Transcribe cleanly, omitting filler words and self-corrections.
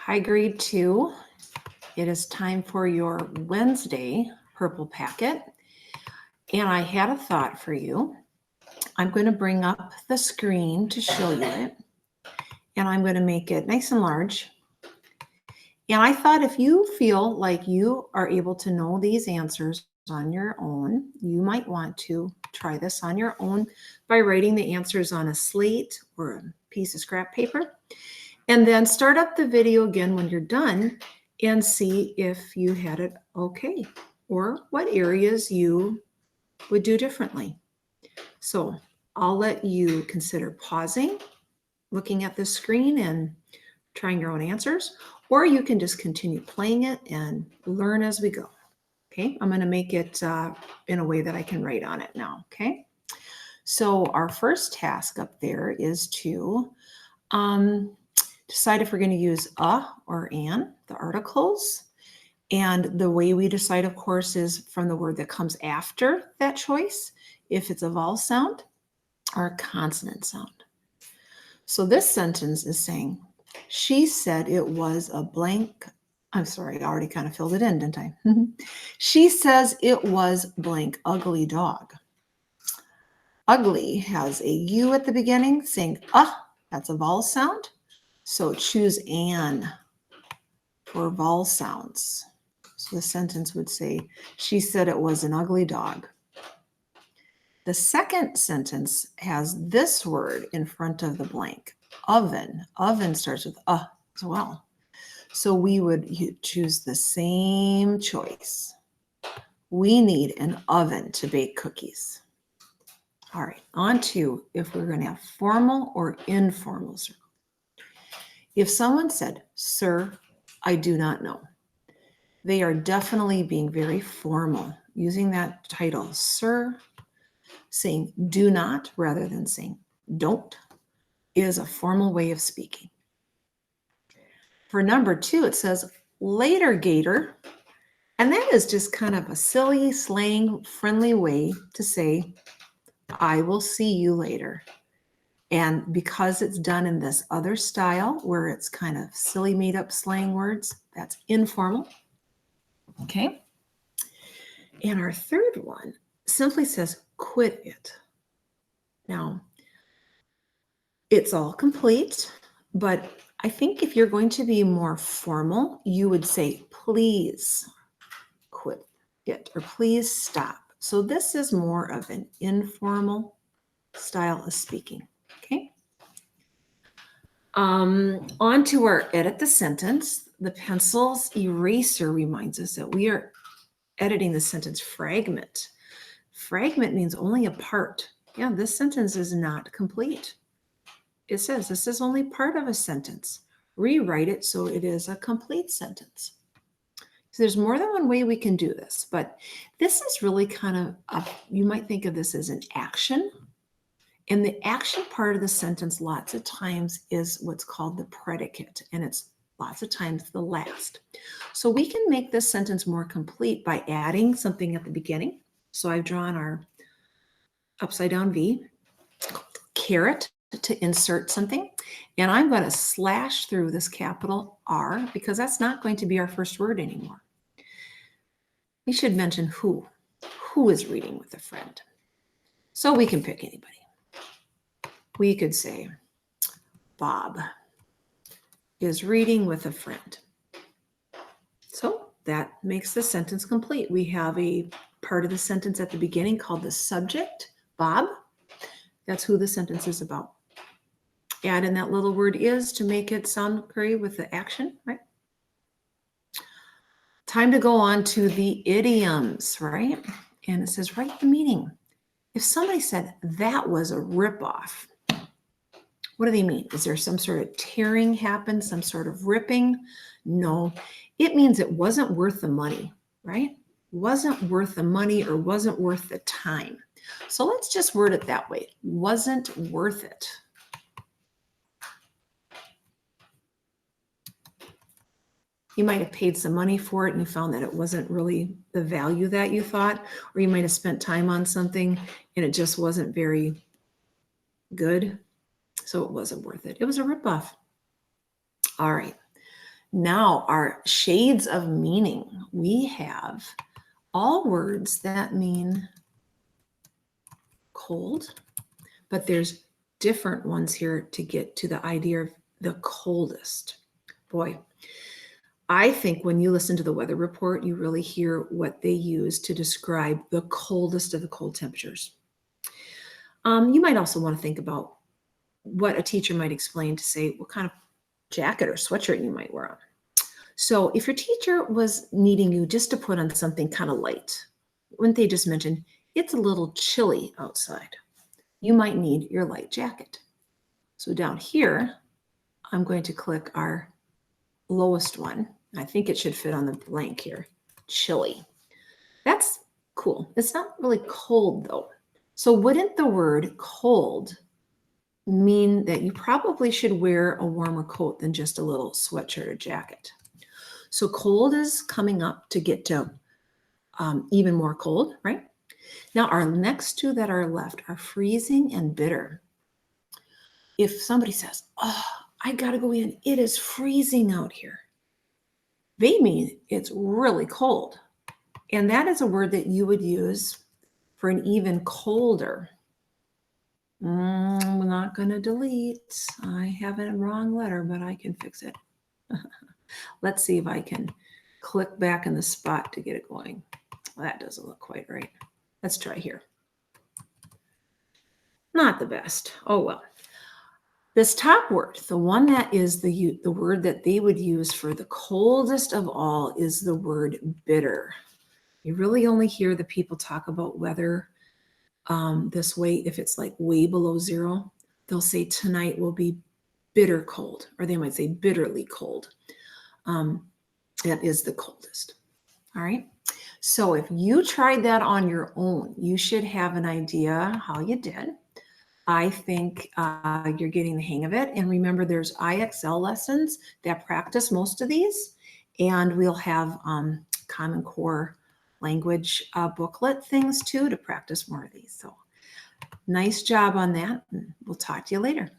Hi, grade 2. It is time for your Wednesday purple packet. And I had a thought for you. I'm going to bring up the screen to show you it. And I'm going to make it nice and large. And I thought if you feel like you are able to know these answers on your own, you might want to try this on your own by writing the answers on a slate or a piece of scrap paper. And then start up the video again when you're done and see if you had it okay or what areas you would do differently. So I'll let you consider pausing, looking at the screen and trying your own answers, or you can just continue playing it and learn as we go. Okay, I'm going to make it in a way that I can write on it now. Okay, so our first task up there is to decide if we're going to use a or an, the articles. And the way we decide, of course, is from the word that comes after that choice, if it's a vowel sound or a consonant sound. So this sentence is saying, she said it was a blank. I'm sorry, I already kind of filled it in, didn't I? She says it was blank ugly dog. Ugly has a U at the beginning saying, that's a vowel sound. So choose an for vowel sounds. So the sentence would say, she said it was an ugly dog. The second sentence has this word in front of the blank, oven. Oven starts with as well. So we would choose the same choice. We need an oven to bake cookies. All right, on to if we're going to have formal or informal circle. If someone said, sir, I do not know, they are definitely being very formal, using that title, sir. Saying do not rather than saying don't is a formal way of speaking. For number 2, it says later, Gator. And that is just kind of a silly, slang, friendly way to say, I will see you later. And because it's done in this other style where it's kind of silly, made up slang words, that's informal. Okay. And our third one simply says, quit it. Now, it's all complete, but I think if you're going to be more formal, you would say, please quit it or please stop. So this is more of an informal style of speaking. Okay. On to our edit the sentence. The pencil's eraser reminds us that we are editing the sentence fragment. Fragment means only a part. Yeah, this sentence is not complete. It says this is only part of a sentence. Rewrite it so it is a complete sentence. So there's more than one way we can do this, but this is really kind of, you might think of this as an action. And the action part of the sentence lots of times is what's called the predicate, and it's lots of times the last. So we can make this sentence more complete by adding something at the beginning. So I've drawn our upside down V, caret, to insert something. And I'm going to slash through this capital R because that's not going to be our first word anymore. We should mention who. Who is reading with a friend? So we can pick anybody. We could say, Bob is reading with a friend. So that makes the sentence complete. We have a part of the sentence at the beginning called the subject, Bob. That's who the sentence is about. Add in that little word is to make it sound great with the action, right? Time to go on to the idioms, right? And it says, write the meaning. If somebody said that was a ripoff, what do they mean? Is there some sort of tearing happened, some sort of ripping? No, it means it wasn't worth the money, right? Wasn't worth the money or wasn't worth the time. So let's just word it that way. Wasn't worth it. You might have paid some money for it and you found that it wasn't really the value that you thought, or you might have spent time on something and it just wasn't very good. So it wasn't worth it. It was a ripoff. All right. Now, our shades of meaning. We have all words that mean cold, but there's different ones here to get to the idea of the coldest. Boy, I think when you listen to the weather report, you really hear what they use to describe the coldest of the cold temperatures. You might also want to think about what a teacher might explain to say what kind of jacket or sweatshirt you might wear on. So if your teacher was needing you just to put on something kind of light, wouldn't they just mention, it's a little chilly outside? You might need your light jacket. So down here, I'm going to click our lowest one. I think it should fit on the blank here, chilly. That's cool. It's not really cold though. So wouldn't the word cold mean that you probably should wear a warmer coat than just a little sweatshirt or jacket? So cold is coming up to get to even more cold, right? Now our next two that are left are freezing and bitter. If somebody says, oh, I gotta go in, it is freezing out here, they mean it's really cold. And that is a word that you would use for an even colder. I'm not going to delete. I have a wrong letter, but I can fix it. Let's see if I can click back in the spot to get it going. Well, that doesn't look quite right. Let's try here. Not the best. Oh, well. This top word, the one that is the word that they would use for the coldest of all, is the word bitter. You really only hear the people talk about weather this way if it's like way below zero. They'll say tonight will be bitter cold, or they might say bitterly cold. That is the coldest. All right. So if you tried that on your own, you should have an idea how you did. I think you're getting the hang of it. And remember, there's IXL lessons that practice most of these. And we'll have Common Core language booklet things too to practice more of these. So nice job on that. We'll talk to you later.